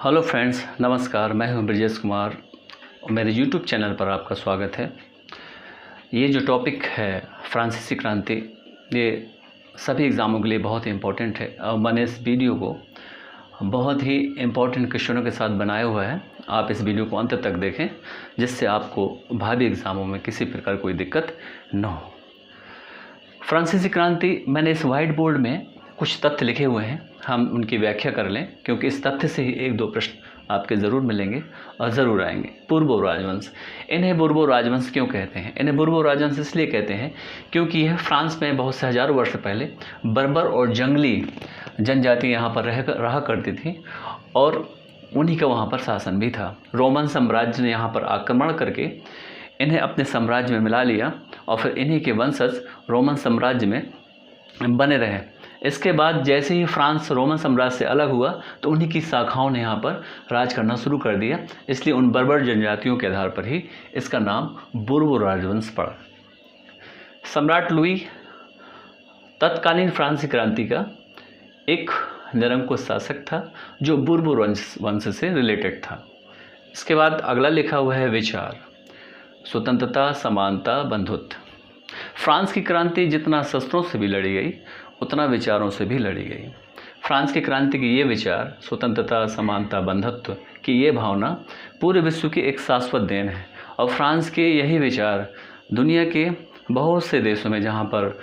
Hello friends, नमस्कार। मैं हूं ब्रजेश कुमार और मेरे यूट्यूब चैनल पर आपका स्वागत है। ये जो टॉपिक है फ्रांसीसी क्रांति, ये सभी एग्ज़ामों के लिए बहुत ही इम्पोर्टेंट है और मैंने इस वीडियो को बहुत ही इम्पोर्टेंट क्वेश्चनों के साथ बनाया हुआ है। आप इस वीडियो को अंत तक देखें जिससे आपको भावी एग्ज़ामों में किसी प्रकार कोई दिक्कत न हो। फ्रांसीसी क्रांति, मैंने इस वाइट बोर्ड में कुछ तथ्य लिखे हुए हैं, हम उनकी व्याख्या कर लें क्योंकि इस तथ्य से ही एक दो प्रश्न आपके ज़रूर मिलेंगे और ज़रूर आएंगे। पूर्वो राजवंश, इन्हें पूर्वो राजवंश क्यों कहते हैं? इन्हें पूर्वो राजवंश इसलिए कहते हैं क्योंकि यह फ्रांस में बहुत से हज़ारों वर्ष पहले बर्बर और जंगली जनजाति यहाँ पर रहा करती थी और उन्हीं का वहाँ पर शासन भी था। रोमन साम्राज्य ने यहाँ पर आक्रमण करके इन्हें अपने साम्राज्य में मिला लिया और फिर इन्हीं के वंशज रोमन साम्राज्य में बने रहे। इसके बाद जैसे ही फ्रांस रोमन साम्राज्य से अलग हुआ तो उन्हीं की शाखाओं ने यहाँ पर राज करना शुरू कर दिया, इसलिए उन बर्बर जनजातियों के आधार पर ही इसका नाम बूर्बो राजवंश पड़ा। सम्राट लुई तत्कालीन फ्रांसीसी क्रांति का एक निरंकुश शासक था जो बूर्बो वंश से रिलेटेड था। इसके बाद अगला लिखा हुआ है विचार, स्वतंत्रता, समानता, बंधुत्व। फ्रांस की क्रांति जितना शस्त्रों से भी लड़ी गई उतना विचारों से भी लड़ी गई। फ्रांस की क्रांति के ये विचार, स्वतंत्रता, समानता, बंधुत्व की ये भावना पूरे विश्व की एक शाश्वत देन है और फ्रांस के यही विचार दुनिया के बहुत से देशों में जहाँ पर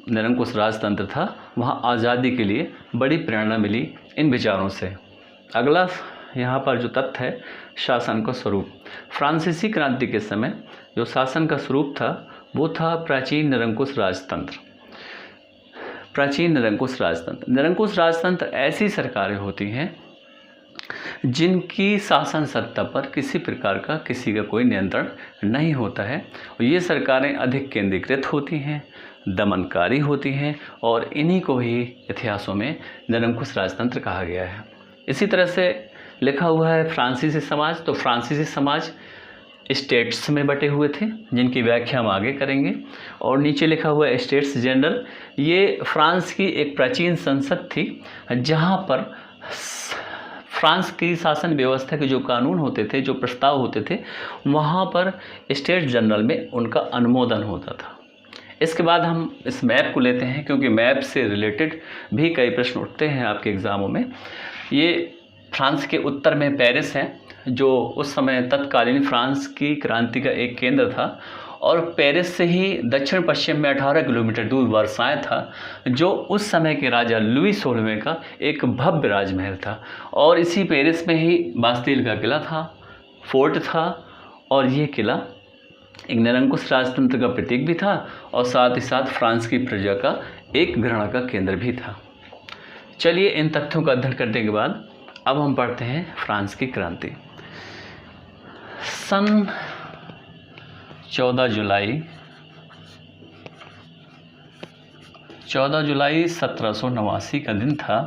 निरंकुश राजतंत्र था वहाँ आज़ादी के लिए बड़ी प्रेरणा मिली इन विचारों से। अगला यहाँ पर जो तथ्य है, शासन का स्वरूप। फ्रांसीसी क्रांति के समय जो शासन का स्वरूप था वो था प्राचीन निरंकुश राजतंत्र। प्राचीन निरंकुश राजतंत्र, निरंकुश राजतंत्र ऐसी सरकारें होती हैं जिनकी शासन सत्ता पर किसी प्रकार का किसी का कोई नियंत्रण नहीं होता है और ये सरकारें अधिक केंद्रीकृत होती हैं, दमनकारी होती हैं और इन्हीं को ही इतिहासों में निरंकुश राजतंत्र कहा गया है। इसी तरह से लिखा हुआ है फ्रांसीसी समाज। तो फ्रांसीसी समाज स्टेट्स में बटे हुए थे जिनकी व्याख्या हम आगे करेंगे। और नीचे लिखा हुआ है स्टेट्स जनरल, ये फ्रांस की एक प्राचीन संसद थी जहाँ पर फ्रांस की शासन व्यवस्था के जो कानून होते थे, जो प्रस्ताव होते थे, वहाँ पर स्टेट्स जनरल में उनका अनुमोदन होता था। इसके बाद हम इस मैप को लेते हैं क्योंकि मैप से रिलेटेड भी कई प्रश्न उठते हैं आपके एग्ज़ामों में। ये फ्रांस के उत्तर में पेरिस है जो उस समय तत्कालीन फ्रांस की क्रांति का एक केंद्र था और पेरिस से ही दक्षिण पश्चिम में 18 किलोमीटर दूर वर्साय था जो उस समय के राजा लुई 16वें का एक भव्य राजमहल था और इसी पेरिस में ही बास्तील का किला था, फोर्ट था और ये किला एक निरंकुश राजतंत्र का प्रतीक भी था और साथ ही साथ फ्रांस की प्रजा का एक घृणा का केंद्र भी था। चलिए, इन तथ्यों का अध्ययन करने के बाद अब हम पढ़ते हैं फ्रांस की क्रांति। सन 14 जुलाई 1789 का दिन था।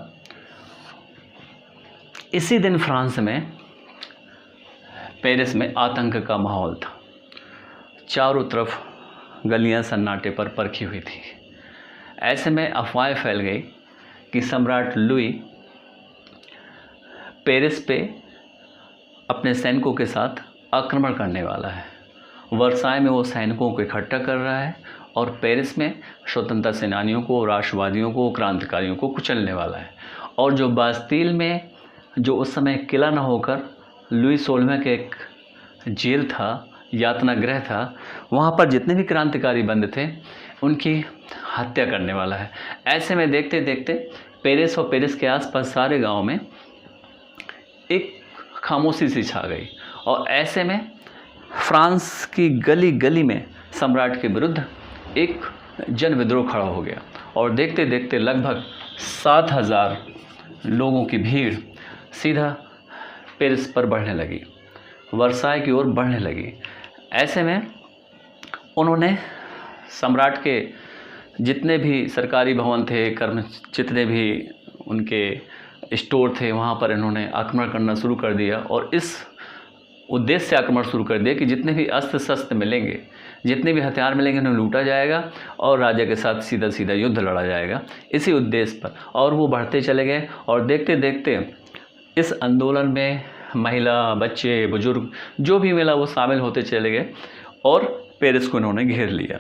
इसी दिन फ्रांस में पेरिस में आतंक का माहौल था। चारों तरफ गलियां सन्नाटे पर परखी हुई थी। ऐसे में अफवाहें फैल गई कि सम्राट लुई पेरिस पे अपने सैनिकों के साथ आक्रमण करने वाला है। वर्साय में वो सैनिकों को इकट्ठा कर रहा है और पेरिस में स्वतंत्रता सेनानियों को, राष्ट्रवादियों को, क्रांतिकारियों को कुचलने वाला है। और जो बास्तील में जो उस समय किला न होकर लुई 16वें के एक जेल था, यातना गृह था, वहाँ पर जितने भी क्रांतिकारी बंद थे उनकी हत्या करने वाला है। ऐसे में देखते देखते पेरिस और पेरिस के आसपास सारे गाँव में एक खामोशी सी छा गई और ऐसे में फ्रांस की गली गली में सम्राट के विरुद्ध एक जन विद्रोह खड़ा हो गया और देखते देखते लगभग 7000 लोगों की भीड़ सीधा पेरिस पर बढ़ने लगी, वर्साय की ओर बढ़ने लगी। ऐसे में उन्होंने सम्राट के जितने भी सरकारी भवन थे, जितने भी उनके स्टोर थे, वहाँ पर इन्होंने आक्रमण करना शुरू कर दिया और इस उद्देश्य से आक्रमण शुरू कर दिया कि जितने भी अस्त्र शस्त्र मिलेंगे, जितने भी हथियार मिलेंगे उन्हें लूटा जाएगा और राजा के साथ सीधा सीधा युद्ध लड़ा जाएगा, इसी उद्देश्य पर। और वो बढ़ते चले गए और देखते देखते इस आंदोलन में महिला, बच्चे, बुजुर्ग जो भी मिला वो शामिल होते चले गए और पेरिस को उन्होंने घेर लिया।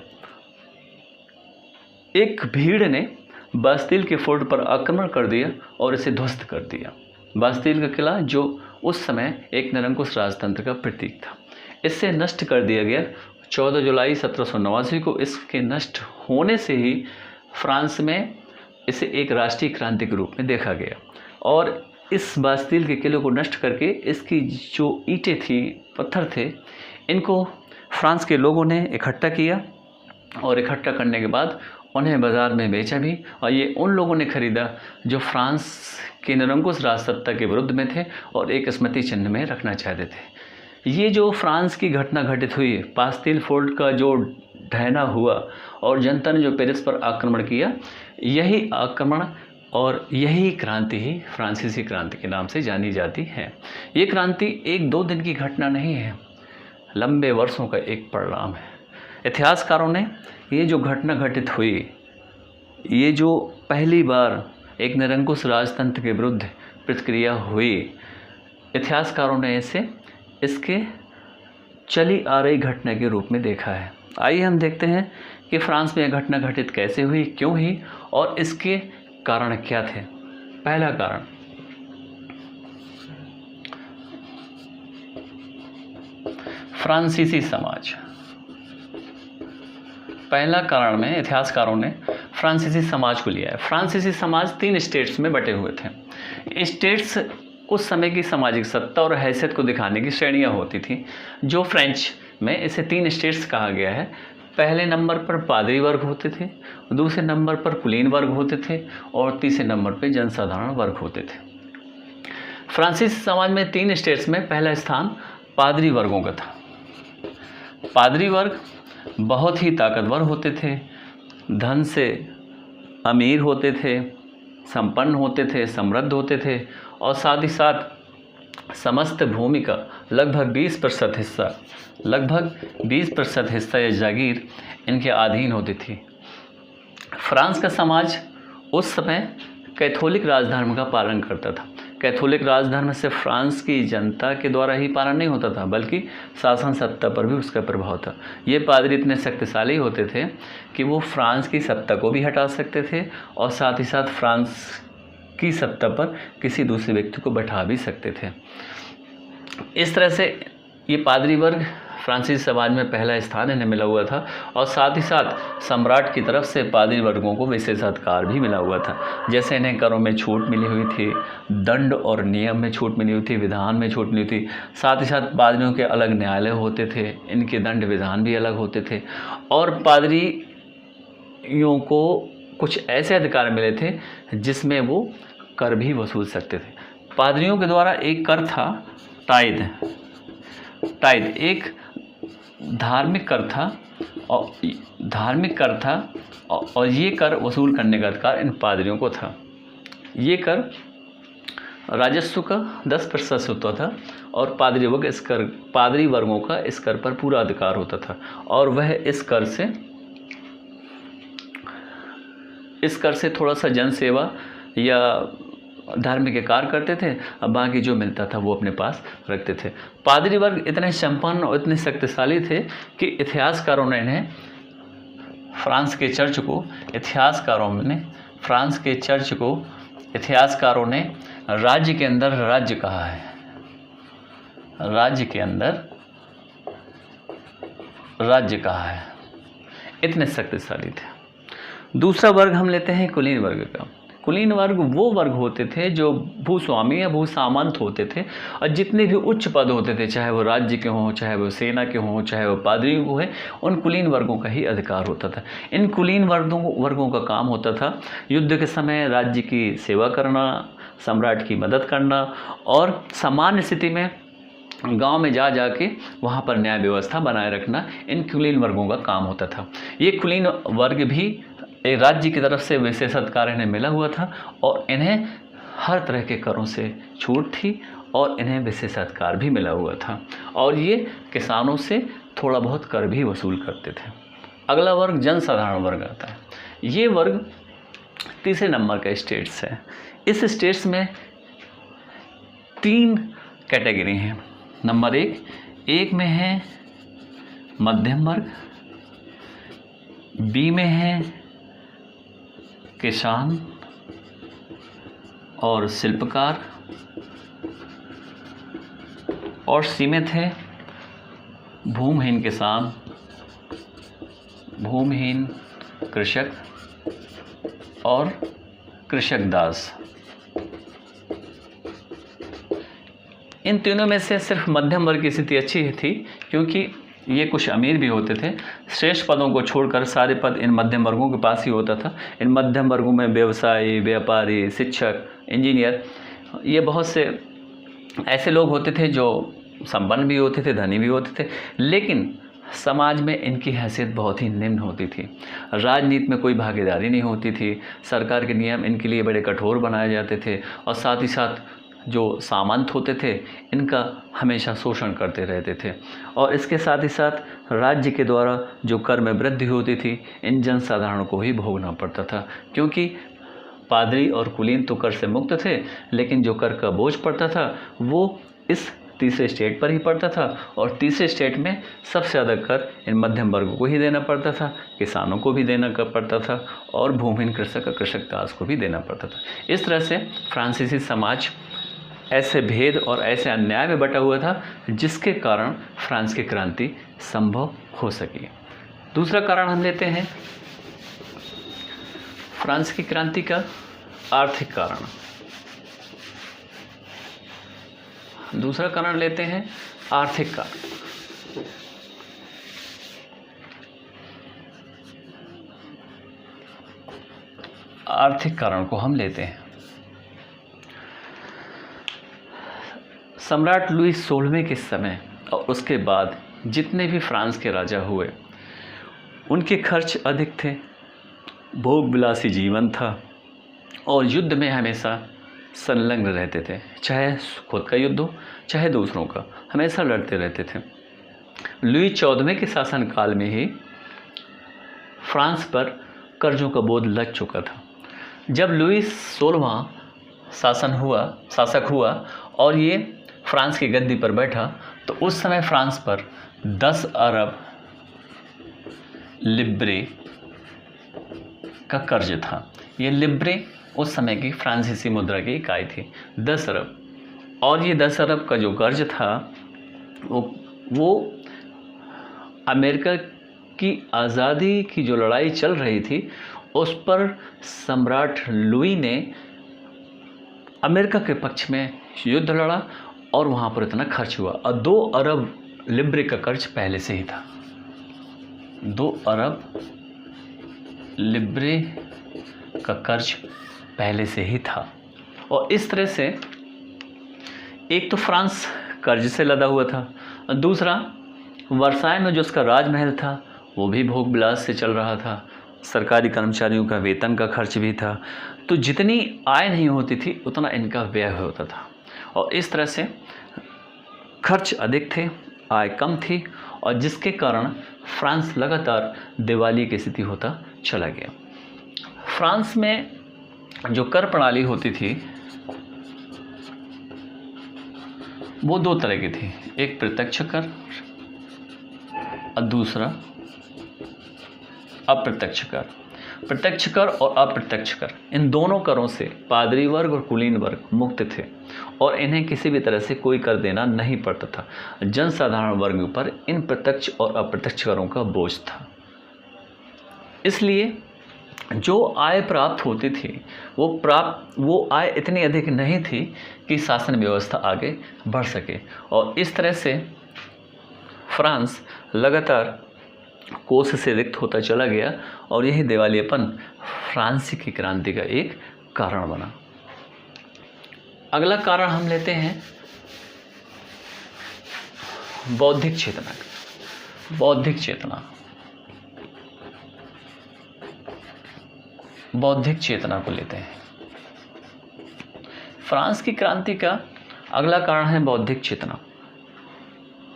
एक भीड़ ने बास्तिल के फोर्ट पर आक्रमण कर दिया और इसे ध्वस्त कर दिया। बास्तिल का किला जो उस समय एक निरंकुश राजतंत्र का प्रतीक था, इससे नष्ट कर दिया गया। 14 जुलाई 1789 को इसके नष्ट होने से ही फ्रांस में इसे एक राष्ट्रीय क्रांति के रूप में देखा गया और इस बास्तिल के किले को नष्ट करके इसकी जो ईंटें थी, पत्थर थे, इनको फ्रांस के लोगों ने इकट्ठा किया और इकट्ठा करने के बाद उन्हें बाज़ार में बेचा भी और ये उन लोगों ने ख़रीदा जो फ्रांस के निरंकुश राजसत्ता के विरुद्ध में थे और एक स्मृति चिन्ह में रखना चाहते थे। ये जो फ्रांस की घटना घटित हुई, बास्तिल फोर्ट का जो ढहना हुआ और जनता ने जो पेरिस पर आक्रमण किया, यही आक्रमण और यही क्रांति ही फ्रांसीसी क्रांति के नाम से जानी जाती है। ये क्रांति 1-2 दिन की घटना नहीं है, लंबे वर्षों का एक परिणाम है। इतिहासकारों ने ये जो घटना घटित हुई, ये जो पहली बार एक निरंकुश राजतंत्र के विरुद्ध प्रतिक्रिया हुई, इतिहासकारों ने इसे इसके चली आ रही घटना के रूप में देखा है। आइए हम देखते हैं कि फ्रांस में यह घटना घटित कैसे हुई, क्यों हुई और इसके कारण क्या थे। पहला कारण, फ्रांसीसी समाज। पहला कारण में इतिहासकारों ने फ्रांसीसी समाज को लिया है। फ्रांसीसी समाज 3 स्टेट्स में बटे हुए थे। स्टेट्स उस समय की सामाजिक सत्ता और हैसियत को दिखाने की श्रेणियां होती थी, जो फ्रेंच में इसे 3 स्टेट्स कहा गया है। पहले नंबर पर पादरी वर्ग होते थे, दूसरे नंबर पर कुलीन वर्ग होते थे और तीसरे नंबर पर जनसाधारण वर्ग होते थे। फ्रांसीसी समाज में 3 स्टेट्स में पहला स्थान पादरी वर्गों का था। पादरी वर्ग बहुत ही ताकतवर होते थे, धन से अमीर होते थे, संपन्न होते थे, समृद्ध होते थे और साथ ही साथ समस्त भूमि का लगभग 20% हिस्सा या जागीर इनके अधीन होती थी। फ्रांस का समाज उस समय कैथोलिक राजधर्म का पालन करता था। कैथोलिक राजधर्म से फ्रांस की जनता के द्वारा ही पालन नहीं होता था, बल्कि शासन सत्ता पर भी उसका प्रभाव था। ये पादरी इतने शक्तिशाली होते थे कि वो फ्रांस की सत्ता को भी हटा सकते थे और साथ ही साथ फ्रांस की सत्ता पर किसी दूसरे व्यक्ति को बैठा भी सकते थे। इस तरह से ये पादरी वर्ग फ्रांसीसी समाज में पहला स्थान इन्हें मिला हुआ था और साथ ही साथ सम्राट की तरफ से पादरी वर्गों को विशेषाधिकार भी मिला हुआ था। जैसे इन्हें करों में छूट मिली हुई थी, दंड और नियम में छूट मिली हुई थी, विधान में छूट मिली थी। साथ ही साथ पादरियों के अलग न्यायालय होते थे, इनके दंड विधान भी अलग होते थे और पादरियों को कुछ ऐसे अधिकार मिले थे जिसमें वो कर भी वसूल सकते थे। पादरियों के द्वारा एक कर था टाइद एक धार्मिक कर था और ये कर वसूल करने का अधिकार इन पादरियों को था। ये कर राजस्व का 10% होता था और पादरी वर्गों का इस कर पर पूरा अधिकार होता था और वह इस कर से थोड़ा सा जन सेवा या धार्मिक कार्य करते थे, अब बाकी जो मिलता था वो अपने पास रखते थे। पादरी वर्ग इतने संपन्न और इतने शक्तिशाली थे कि इतिहासकारों ने फ्रांस के चर्च को राज्य के अंदर राज्य कहा है। राज्य के अंदर राज्य कहा है, इतने शक्तिशाली थे। दूसरा वर्ग हम लेते हैं कुलीन वर्ग का। कुलीन वर्ग वो वर्ग होते थे जो भूस्वामी या भूसामंत होते थे और जितने भी उच्च पद होते थे, चाहे वो राज्य के हों, चाहे वो सेना के हों, चाहे वो पादरी को है, उन कुलीन वर्गों का ही अधिकार होता था। इन कुलीन वर्गों का काम होता था युद्ध के समय राज्य की सेवा करना, सम्राट की मदद करना और सामान्य स्थिति में गांव में जाके वहां पर न्याय व्यवस्था बनाए रखना इन कुलीन वर्गों का काम होता था। ये कुलीन वर्ग भी एक राज्य की तरफ से विशेषाधिकार इन्हें मिला हुआ था और इन्हें हर तरह के करों से छूट थी और इन्हें विशेषाधिकार भी मिला हुआ था और ये किसानों से थोड़ा बहुत कर भी वसूल करते थे। अगला वर्ग जनसाधारण वर्ग आता है। ये वर्ग तीसरे नंबर का स्टेट्स है। इस स्टेट्स में 3 कैटेगरी हैं। नंबर 1 में है मध्यम वर्ग, बी में है किसान और शिल्पकार, और सी में थे भूमिहीन किसान, भूमिहीन कृषक और कृषक दास। इन तीनों में से सिर्फ मध्यम वर्ग की स्थिति अच्छी थी, क्योंकि ये कुछ अमीर भी होते थे। श्रेष्ठ पदों को छोड़कर सारे पद इन मध्यम वर्गों के पास ही होता था। इन मध्यम वर्गों में व्यवसायी, व्यापारी, शिक्षक, इंजीनियर, ये बहुत से ऐसे लोग होते थे जो संपन्न भी होते थे, धनी भी होते थे, लेकिन समाज में इनकी हैसियत बहुत ही निम्न होती थी। राजनीति में कोई भागीदारी नहीं होती थी। सरकार के नियम इनके लिए बड़े कठोर बनाए जाते थे, और साथ ही साथ जो सामंत होते थे इनका हमेशा शोषण करते रहते थे। और इसके साथ ही साथ राज्य के द्वारा जो कर में वृद्धि होती थी, इन जनसाधारण को ही भोगना पड़ता था, क्योंकि पादरी और कुलीन तो कर से मुक्त थे, लेकिन जो कर का बोझ पड़ता था वो इस तीसरे स्टेट पर ही पड़ता था। और तीसरे स्टेट में सबसे ज़्यादा कर इन मध्यम वर्गों को ही देना पड़ता था, किसानों को भी देना पड़ता था, और भूमिहीन कृषक दास को भी देना पड़ता था। इस तरह से फ्रांसीसी समाज ऐसे भेद और ऐसे अन्याय में बटा हुआ था, जिसके कारण फ्रांस की क्रांति संभव हो सकी। दूसरा कारण हम लेते हैं फ्रांस की क्रांति का आर्थिक कारण। दूसरा कारण लेते हैं आर्थिक कारण। आर्थिक कारण को हम लेते हैं। सम्राट लुई 16वें के समय और उसके बाद जितने भी फ्रांस के राजा हुए, उनके खर्च अधिक थे, भोग विलासी जीवन था, और युद्ध में हमेशा संलग्न रहते थे। चाहे खुद का युद्ध हो, चाहे दूसरों का, हमेशा लड़ते रहते थे। लुई 14वें के शासनकाल में ही फ्रांस पर कर्जों का बोझ लग चुका था। जब लुई 16वां शासक हुआ और ये फ्रांस की गद्दी पर बैठा, तो उस समय फ्रांस पर 10 अरब लिब्रे का कर्ज था। ये लिब्रे उस समय की फ्रांसीसी मुद्रा की इकाई थी, 10 अरब। और ये 10 अरब का जो कर्ज था वो अमेरिका की आज़ादी की जो लड़ाई चल रही थी, उस पर सम्राट लुई ने अमेरिका के पक्ष में युद्ध लड़ा, और वहाँ पर इतना खर्च हुआ। और 2 अरब लिब्रे का कर्ज पहले से ही था। 2 अरब लिब्रे का कर्ज पहले से ही था। और इस तरह से एक तो फ्रांस कर्ज से लदा हुआ था, और दूसरा वर्साय में जो उसका राजमहल था वो भी भोग विलास से चल रहा था। सरकारी कर्मचारियों का वेतन का खर्च भी था। तो जितनी आय नहीं होती थी उतना इनका व्यय होता था, और इस तरह से खर्च अधिक थे, आय कम थी, और जिसके कारण फ्रांस लगातार दिवाली की स्थिति होता चला गया। फ्रांस में जो कर प्रणाली होती थी वो 2 तरह की थी, एक प्रत्यक्ष कर और दूसरा अप्रत्यक्ष कर। प्रत्यक्ष कर और अप्रत्यक्ष कर, इन दोनों करों से पादरी वर्ग और कुलीन वर्ग मुक्त थे, और इन्हें किसी भी तरह से कोई कर देना नहीं पड़ता था। जनसाधारण वर्ग पर इन प्रत्यक्ष और अप्रत्यक्ष करों का बोझ था। इसलिए जो आय प्राप्त होती थी वो आय इतनी अधिक नहीं थी कि शासन व्यवस्था आगे बढ़ सके, और इस तरह से फ्रांस लगातार कोष से रिक्त होता चला गया, और यही दिवालियापन फ्रांस की क्रांति का एक कारण बना। अगला कारण हम लेते हैं बौद्धिक चेतना। बौद्धिक चेतना को लेते हैं। फ्रांस की क्रांति का अगला कारण है बौद्धिक चेतना।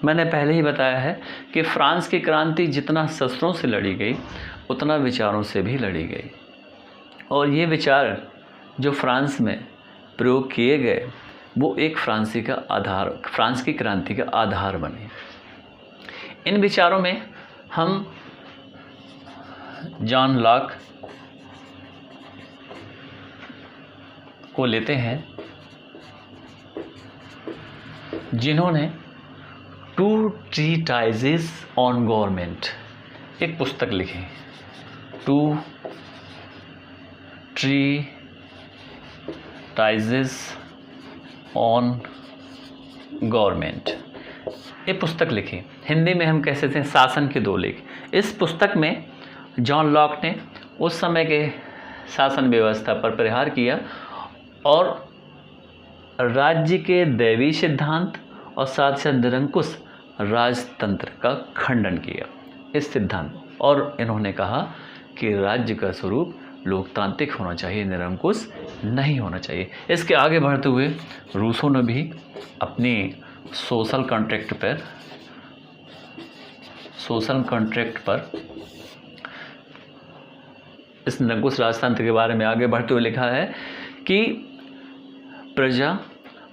मैंने पहले ही बताया है कि फ्रांस की क्रांति जितना शस्त्रों से लड़ी गई, उतना विचारों से भी लड़ी गई, और ये विचार जो फ्रांस में प्रयोग किए गए वो एक फ्रांस की क्रांति का आधार बने। इन विचारों में हम जॉन लॉक को लेते हैं, जिन्होंने टू ट्रीटाइजेस ऑन गवर्नमेंट एक पुस्तक लिखी, टू ट्रीटाइजेस ऑन गवर्नमेंट, ये पुस्तक लिखी। हिंदी में हम कह सकते हैं शासन के 2 लेख। इस पुस्तक में जॉन लॉक ने उस समय के शासन व्यवस्था पर प्रहार किया और राज्य के दैवीय सिद्धांत और साथ साथ निरंकुश राजतंत्र का खंडन किया इस सिद्धांत, और इन्होंने कहा कि राज्य का स्वरूप लोकतांत्रिक होना चाहिए, निरंकुश नहीं होना चाहिए। इसके आगे बढ़ते हुए रूसो ने भी अपनी सोशल कॉन्ट्रैक्ट पर इस निरंकुश राजतंत्र के बारे में आगे बढ़ते हुए लिखा है कि प्रजा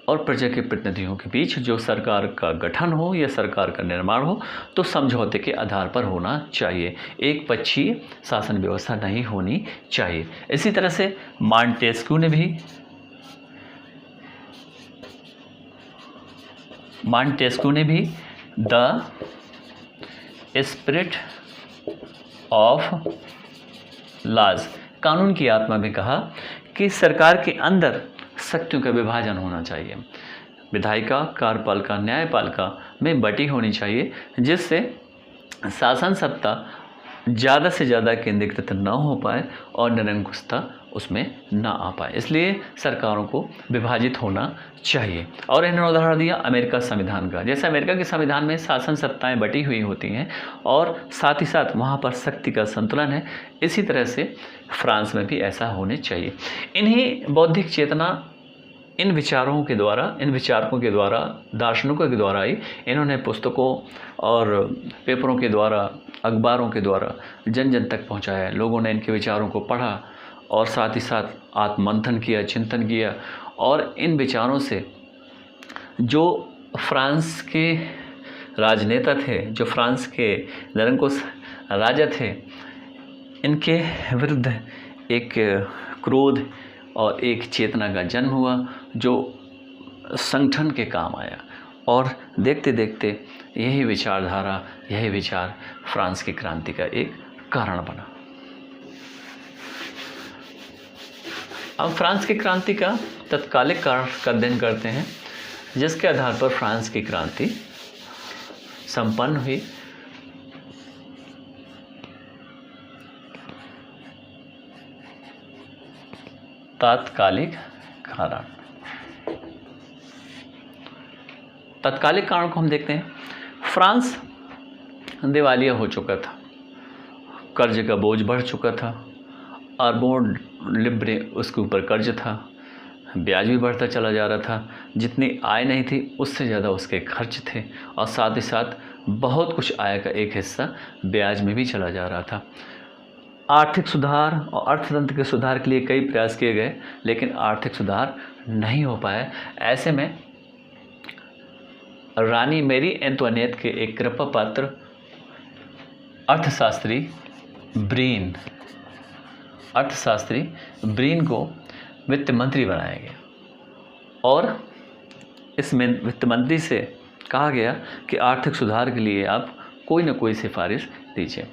और प्रजा के प्रतिनिधियों के बीच जो सरकार का गठन हो या सरकार का निर्माण हो तो समझौते के आधार पर होना चाहिए, एक पक्षीय शासन व्यवस्था नहीं होनी चाहिए। इसी तरह से मॉन्टेस्क्यू ने भी द स्पिरिट ऑफ लॉज, कानून की आत्मा में कहा कि सरकार के अंदर शक्तियों का विभाजन होना चाहिए, विधायिका, कार्यपालिका, न्यायपालिका में बटी होनी चाहिए, जिससे शासन सत्ता ज़्यादा से ज़्यादा केंद्रीकृत न हो पाए और निरंकुशता उसमें न आ पाए। इसलिए सरकारों को विभाजित होना चाहिए। और इन्होंने उदाहरण दिया अमेरिका संविधान का। जैसे अमेरिका के संविधान में शासन सत्ताएं बटी हुई होती हैं और साथ ही साथ वहाँ पर शक्ति का संतुलन है, इसी तरह से फ्रांस में भी ऐसा होने चाहिए। इन्हीं बौद्धिक चेतना, इन विचारकों के द्वारा, दार्शनिकों के द्वारा ही इन्होंने पुस्तकों और पेपरों के द्वारा, अखबारों के द्वारा जन जन तक पहुँचाया। लोगों ने इनके विचारों को पढ़ा और साथ ही साथ आत्ममंथन किया, चिंतन किया, और इन विचारों से जो फ्रांस के राजनेता थे, जो फ्रांस के निरंकुश राजा थे, इनके विरुद्ध एक क्रोध और एक चेतना का जन्म हुआ जो संगठन के काम आया, और देखते देखते यही विचारधारा, यही विचार फ्रांस की क्रांति का एक कारण बना। अब फ्रांस की क्रांति का तत्कालिक कारण का अध्ययन करते हैं, जिसके आधार पर फ्रांस की क्रांति संपन्न हुई। तात्कालिक कारण को हम देखते हैं। फ्रांस दिवालिया हो चुका था, कर्ज का बोझ बढ़ चुका था, अरबों लिब्रे उसके ऊपर कर्ज था, ब्याज भी बढ़ता चला जा रहा था, जितनी आय नहीं थी उससे ज़्यादा उसके खर्च थे, और साथ ही साथ बहुत कुछ आय का एक हिस्सा ब्याज में भी चला जा रहा था। आर्थिक सुधार और अर्थतंत्र के सुधार के लिए कई प्रयास किए गए, लेकिन आर्थिक सुधार नहीं हो पाया। ऐसे में रानी मैरी एंटोनेट के एक कृपा पात्र अर्थशास्त्री ब्रीन को वित्त मंत्री बनाया गया, और इसमें वित्त मंत्री से कहा गया कि आर्थिक सुधार के लिए आप कोई न कोई सिफारिश दीजिए।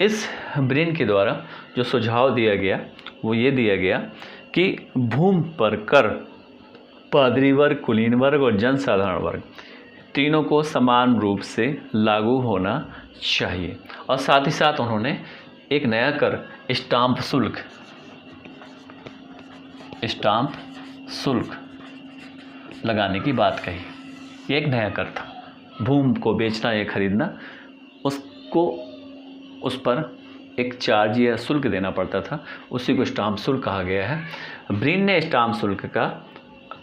इस ब्रीन के द्वारा जो सुझाव दिया गया वो ये दिया गया कि भूमि पर कर पादरी वर्ग, कुलीन वर्ग और जनसाधारण वर्ग तीनों को समान रूप से लागू होना चाहिए, और साथ ही साथ उन्होंने एक नया कर स्टाम्प शुल्क लगाने की बात कही। ये एक नया कर था, भूमि को बेचना या खरीदना, उस पर एक चार्ज या शुल्क देना पड़ता था, उसी को स्टाम्प शुल्क कहा गया है। ब्रीन ने स्टाम्प शुल्क का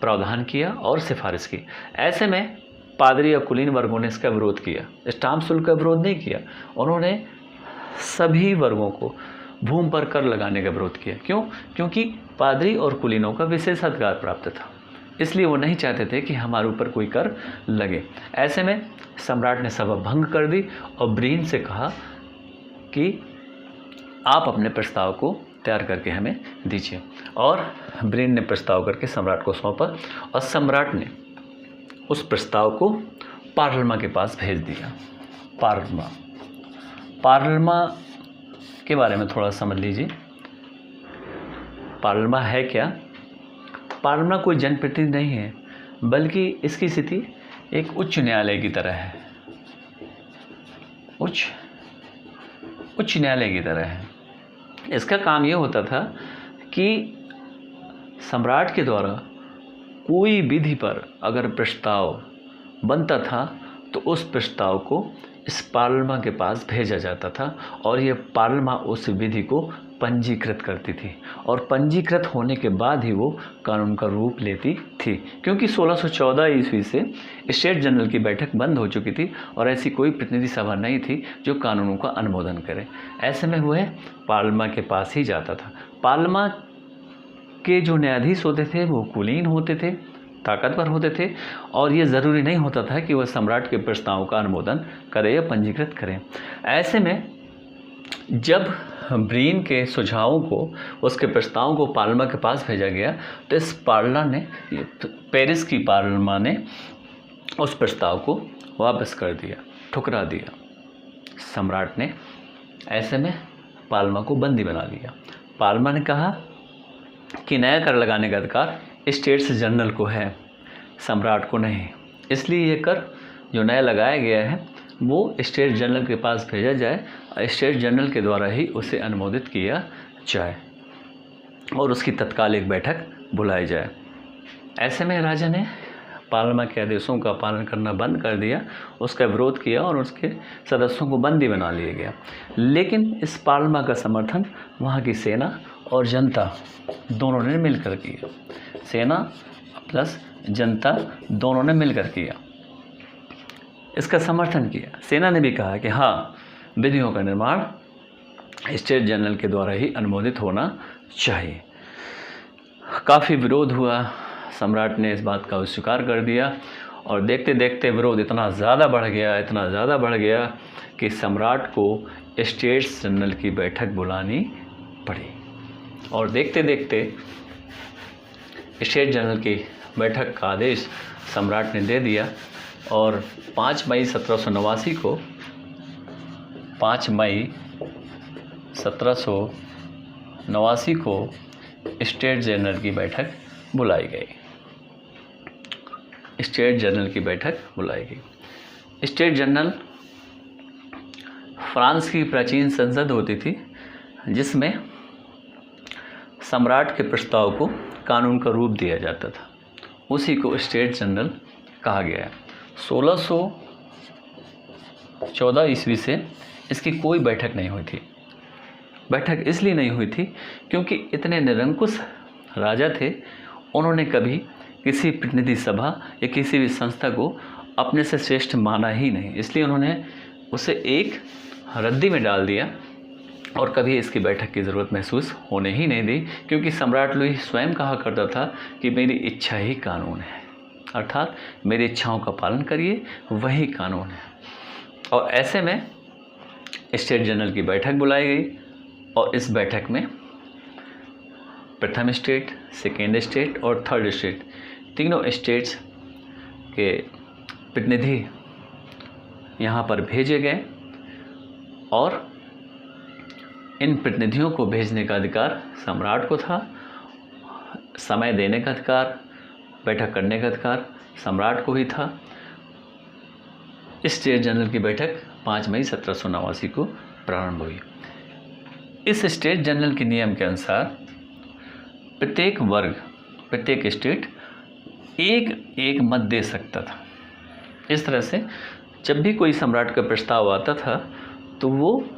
प्रावधान किया और सिफारिश की। ऐसे में पादरी और कुलीन वर्गों ने इसका विरोध किया, स्टाम्प शुल्क का विरोध नहीं किया, उन्होंने सभी वर्गों को भूमि पर कर लगाने का विरोध किया। क्यों? क्योंकि पादरी और कुलीनों का विशेषाधिकार प्राप्त था, इसलिए वो नहीं चाहते थे कि हमारे ऊपर कोई कर लगे। ऐसे में सम्राट ने सभा भंग कर दी और ब्रीन से कहा कि आप अपने प्रस्ताव को तैयार करके हमें दीजिए। और ब्रीन ने प्रस्ताव करके सम्राट को सौंपा और सम्राट ने उस प्रस्ताव को पार्लमा के पास भेज दिया। पार्लमा के बारे में थोड़ा समझ लीजिए। पार्लमा है क्या? पार्लमा कोई जनप्रतिनिधि नहीं है, बल्कि इसकी स्थिति एक उच्च न्यायालय की तरह है। उच्च न्यायालय की तरह है। इसका काम ये होता था कि सम्राट के द्वारा कोई विधि पर अगर प्रस्ताव बनता था तो उस प्रस्ताव को इस पार्लमा के पास भेजा जाता था और ये पार्लमा उस विधि को पंजीकृत करती थी और पंजीकृत होने के बाद ही वो कानून का रूप लेती थी। क्योंकि 1614 ईस्वी से स्टेट जनरल की बैठक बंद हो चुकी थी और ऐसी कोई प्रतिनिधि सभा नहीं थी जो कानूनों का अनुमोदन करे। ऐसे में वह पार्लमा के पास ही जाता था। पार्लमा के जो न्यायाधीश होते थे वो कुलीन होते थे, ताकतवर होते थे और ये ज़रूरी नहीं होता था कि वह सम्राट के प्रस्तावों का अनुमोदन करे या पंजीकृत करें। ऐसे में जब ब्रीन के सुझावों को, उसके प्रस्तावों को पार्लमा के पास भेजा गया तो इस पेरिस की पार्लमा ने उस प्रस्ताव को वापस कर दिया, ठुकरा दिया। सम्राट ने ऐसे में पार्लमा को बंदी बना लिया। पार्लमा ने कहा कि नया कर लगाने का अधिकार स्टेट्स जनरल को है, सम्राट को नहीं। इसलिए ये कर जो नया लगाया गया है वो स्टेट जनरल के पास भेजा जाए और स्टेट जनरल के द्वारा ही उसे अनुमोदित किया जाए और उसकी तत्काल एक बैठक बुलाई जाए। ऐसे में राजा ने पार्लमा के आदेशों का पालन करना बंद कर दिया, उसका विरोध किया और उसके सदस्यों को बंदी बना लिया गया। लेकिन इस पार्लमा का समर्थन वहाँ की सेना और जनता दोनों ने मिलकर किया। सेना प्लस जनता दोनों ने मिलकर किया, इसका समर्थन किया। सेना ने भी कहा कि हाँ, विधियों का निर्माण स्टेट जनरल के द्वारा ही अनुमोदित होना चाहिए। काफ़ी विरोध हुआ, सम्राट ने इस बात का स्वीकार कर दिया और देखते देखते विरोध इतना ज़्यादा बढ़ गया कि सम्राट को स्टेट्स जनरल की बैठक बुलानी पड़ी। और देखते देखते स्टेट जनरल की बैठक का आदेश सम्राट ने दे दिया और 5 मई 1789 को स्टेट जनरल की बैठक बुलाई गई। स्टेट जनरल फ्रांस की प्राचीन संसद होती थी जिसमें सम्राट के प्रस्ताव को कानून का रूप दिया जाता था, उसी को स्टेट जनरल कहा गया है। 1614 ईस्वी से इसकी कोई बैठक नहीं हुई थी। बैठक इसलिए नहीं हुई थी क्योंकि इतने निरंकुश राजा थे, उन्होंने कभी किसी प्रतिनिधि सभा या किसी भी संस्था को अपने से श्रेष्ठ माना ही नहीं। इसलिए उन्होंने उसे एक रद्दी में डाल दिया और कभी इसकी बैठक की ज़रूरत महसूस होने ही नहीं दी, क्योंकि सम्राट लुई स्वयं कहा करता था कि मेरी इच्छा ही कानून है, अर्थात मेरी इच्छाओं का पालन करिए, वही कानून है। और ऐसे में स्टेट जनरल की बैठक बुलाई गई और इस बैठक में प्रथम स्टेट, सेकेंड स्टेट और थर्ड स्टेट, तीनों स्टेट्स के प्रतिनिधि यहाँ पर भेजे गए और इन प्रतिनिधियों को भेजने का अधिकार सम्राट को था, समय देने का अधिकार, बैठक करने का अधिकार सम्राट को ही था। स्टेट जनरल की बैठक 5 मई 1789 को प्रारंभ हुई। इस स्टेट जनरल के नियम के अनुसार प्रत्येक वर्ग, प्रत्येक स्टेट एक मत दे सकता था। इस तरह से जब भी कोई सम्राट का प्रस्ताव आता था तो वो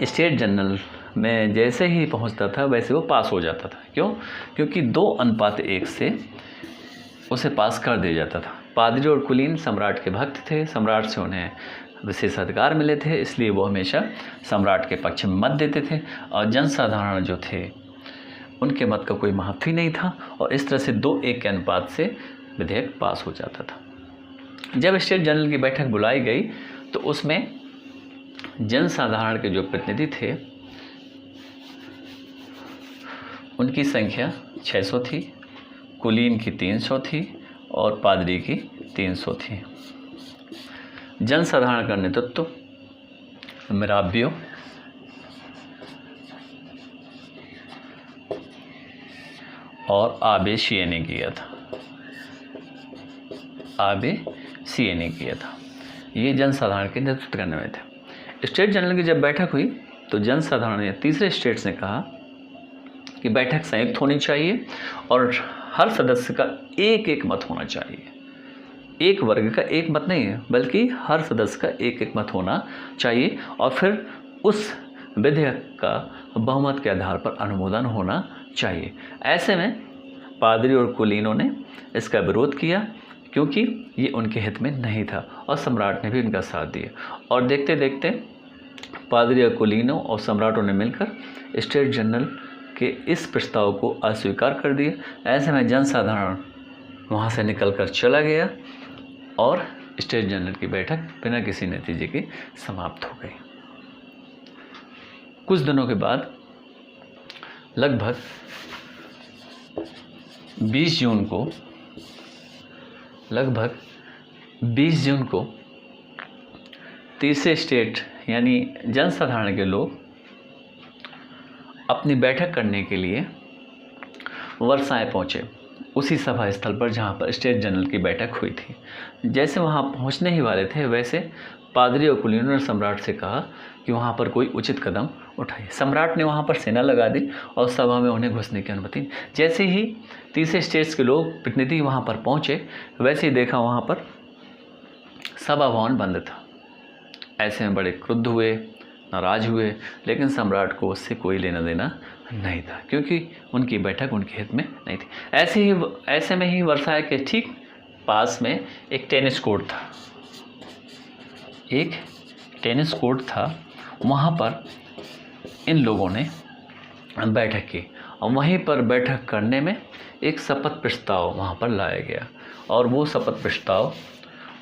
स्टेट जनरल में जैसे ही पहुंचता था वैसे वो पास हो जाता था। क्यों? क्योंकि 2:1 से उसे पास कर दिया जाता था। पादरी और कुलीन सम्राट के भक्त थे, सम्राट से उन्हें विशेष अधिकार मिले थे, इसलिए वो हमेशा सम्राट के पक्ष में मत देते थे। और जनसाधारण जो थे उनके मत का कोई महत्व ही नहीं था और इस तरह से 2-1 के अनुपात से विधेयक पास हो जाता था। जब स्टेट जनरल की बैठक बुलाई गई तो उसमें जनसाधारण के जो प्रतिनिधि थे उनकी संख्या 600 थी, कुलीन की 300 थी और पादरी की 300 थी। जनसाधारण का नेतृत्व मिराबियो और आबे सिए ने किया था। आबे सिए ने किया था। ये जनसाधारण के नेतृत्व करने में थे। स्टेट जनरल की जब बैठक हुई तो जनसाधारण ने तीसरे स्टेट्स ने कहा कि बैठक संयुक्त होनी चाहिए और हर सदस्य का एक एक मत होना चाहिए। एक वर्ग का एक मत नहीं है बल्कि हर सदस्य का एक एक मत होना चाहिए और फिर उस विधेयक का बहुमत के आधार पर अनुमोदन होना चाहिए। ऐसे में पादरी और कुलीनों ने इसका विरोध किया क्योंकि ये उनके हित में नहीं था और सम्राट ने भी उनका साथ दिया और देखते देखते पादरी और कुलीनों और सम्राटों ने मिलकर स्टेट जनरल के इस प्रस्ताव को अस्वीकार कर दिया। ऐसे में जनसाधारण वहाँ से निकलकर चला गया और स्टेट जनरल की बैठक बिना किसी नतीजे के समाप्त हो गई। कुछ दिनों के बाद लगभग 20 जून को तीसरे स्टेट यानी जनसाधारण के लोग अपनी बैठक करने के लिए वर्साए पहुँचे, उसी सभा स्थल पर जहाँ पर स्टेट जनरल की बैठक हुई थी। जैसे वहाँ पहुँचने ही वाले थे वैसे पादरी और कुलीनों ने सम्राट से कहा कि वहाँ पर कोई उचित कदम उठाइए। सम्राट ने वहाँ पर सेना लगा दी और सभा में उन्हें घुसने की अनुमति। जैसे ही तीसरे स्टेट्स के लोग प्रतिनिधि वहाँ पर पहुँचे वैसे ही देखा वहाँ पर सभा भवन बंद था। ऐसे में बड़े क्रुद्ध हुए, नाराज हुए, लेकिन सम्राट को उससे कोई लेना देना नहीं था क्योंकि उनकी बैठक उनके हित में नहीं थी। ऐसे में ही वर्साए के ठीक पास में एक टेनिस कोर्ट था। वहाँ पर इन लोगों ने बैठक की और वहीं पर बैठक करने में एक शपथ प्रस्ताव वहाँ पर लाया गया और वो शपथ प्रस्ताव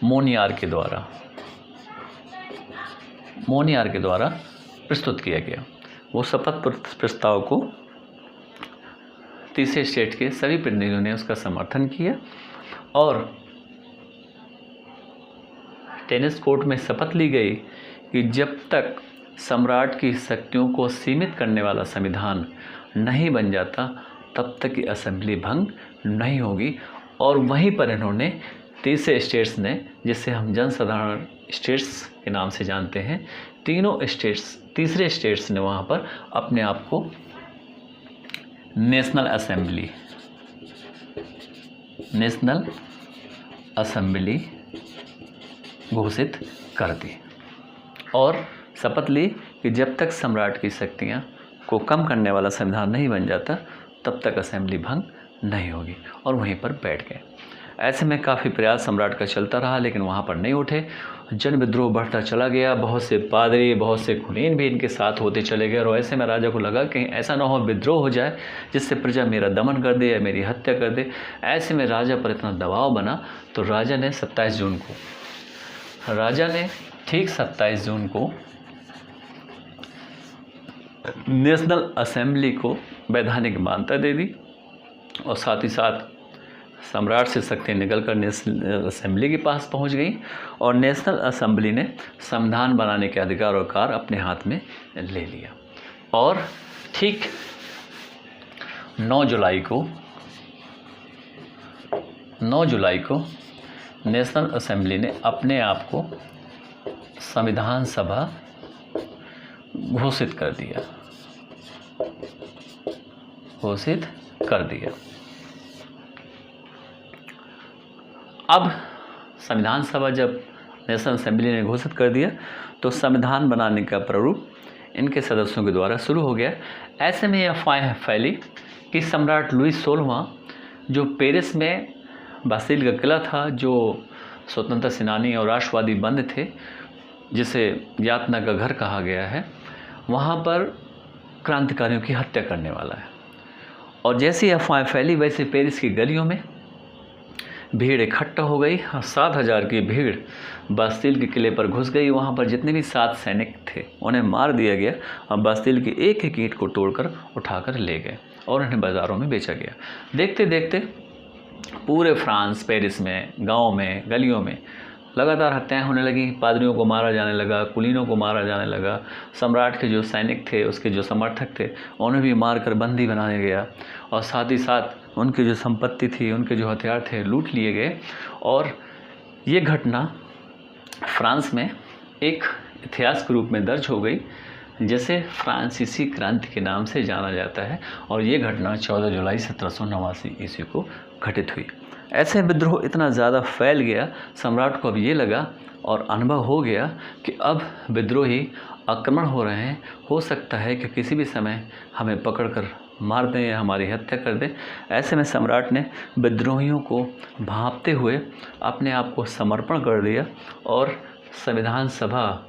मोनियार के द्वारा प्रस्तुत किया गया। वो शपथ प्रस्ताव को तीसरे स्टेट के सभी प्रतिनिधियों ने उसका समर्थन किया और टेनिस कोर्ट में शपथ ली गई कि जब तक सम्राट की शक्तियों को सीमित करने वाला संविधान नहीं बन जाता तब तक की असेंबली भंग नहीं होगी। और वहीं पर इन्होंने तीसरे स्टेट्स ने, जिसे हम जनसाधारण स्टेट्स के नाम से जानते हैं, तीसरे स्टेट्स ने वहाँ पर अपने आप को नेशनल असेंबली घोषित कर दी और शपथ ली कि जब तक सम्राट की शक्तियाँ को कम करने वाला संविधान नहीं बन जाता तब तक असेंबली भंग नहीं होगी और वहीं पर बैठ गए। ऐसे में काफ़ी प्रयास सम्राट का चलता रहा लेकिन वहाँ पर नहीं उठे। जन विद्रोह बढ़ता चला गया, बहुत से पादरी, बहुत से कुलीन भी इनके साथ होते चले गए और ऐसे में राजा को लगा कहीं ऐसा ना हो विद्रोह हो जाए जिससे प्रजा मेरा दमन कर दे या मेरी हत्या कर दे। ऐसे में राजा पर इतना दबाव बना तो राजा ने 27 जून को नेशनल असेंबली को वैधानिक मान्यता दे दी और साथ ही साथ सम्राट से शक्ति निकलकर नेशनल असेंबली के पास पहुंच गई और नेशनल असेंबली ने संविधान बनाने के अधिकार और कार्य अपने हाथ में ले लिया। और ठीक 9 जुलाई को नेशनल असेंबली ने अपने आप को संविधान सभा घोषित कर दिया। अब संविधान सभा जब नेशनल असेंबली ने घोषित कर दिया तो संविधान बनाने का प्रारूप इनके सदस्यों के द्वारा शुरू हो गया। ऐसे में यह अफवाह फैली कि सम्राट लुई 16वां, जो पेरिस में बास्टिल का किला था, जो स्वतंत्रता सेनानी और राष्ट्रवादी बंद थे, जिसे यातना का घर कहा गया है, वहाँ पर क्रांतिकारियों की हत्या करने वाला है और जैसी अफवाहें फैली वैसे पेरिस की गलियों में भीड़ इकट्ठा हो गई और 7,000 की भीड़ बास्तिल के किले पर घुस गई। वहाँ पर जितने भी 7 सैनिक थे उन्हें मार दिया गया और बास्तिल की एक एक ईंट को तोड़कर उठाकर ले गए और उन्हें बाज़ारों में बेचा गया। देखते देखते पूरे फ्रांस, पेरिस में, गाँव में, गलियों में लगातार हत्याएं होने लगी। पादरियों को मारा जाने लगा, कुलीनों को मारा जाने लगा। सम्राट के जो सैनिक थे, उसके जो समर्थक थे, उन्हें भी मारकर बंदी बनाया गया और साथ ही साथ उनकी जो संपत्ति थी, उनके जो हथियार थे, लूट लिए गए। और ये घटना फ्रांस में एक इतिहास के रूप में दर्ज हो गई, जिसे फ्रांसीसी क्रांति के नाम से जाना जाता है। और ये घटना 14 जुलाई 1789 ईस्वी को घटित हुई। ऐसे विद्रोह इतना ज़्यादा फैल गया, सम्राट को अब ये लगा और अनुभव हो गया कि अब विद्रोही आक्रमण हो रहे हैं, हो सकता है कि किसी भी समय हमें पकड़कर मार दें या हमारी हत्या कर दें। ऐसे में सम्राट ने विद्रोहियों को भांपते हुए अपने आप को समर्पण कर दिया और संविधान सभा,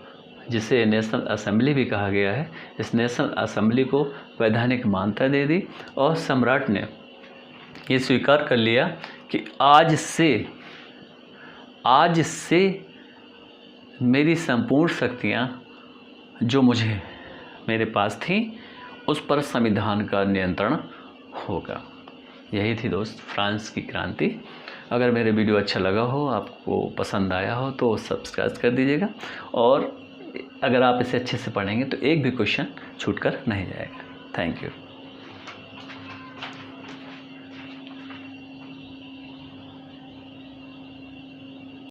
जिसे नेशनल असेंबली भी कहा गया है, इस नेशनल असेंबली को वैधानिक मान्यता दे दी और सम्राट ने ये स्वीकार कर लिया कि आज से मेरी संपूर्ण शक्तियाँ जो मुझे मेरे पास थीं, उस पर संविधान का नियंत्रण होगा। यही थी दोस्त फ्रांस की क्रांति। अगर मेरे वीडियो अच्छा लगा हो, आपको पसंद आया हो, तो सब्सक्राइब कर दीजिएगा। और अगर आप इसे अच्छे से पढ़ेंगे तो एक भी क्वेश्चन छूट कर नहीं जाएगा। Thank you.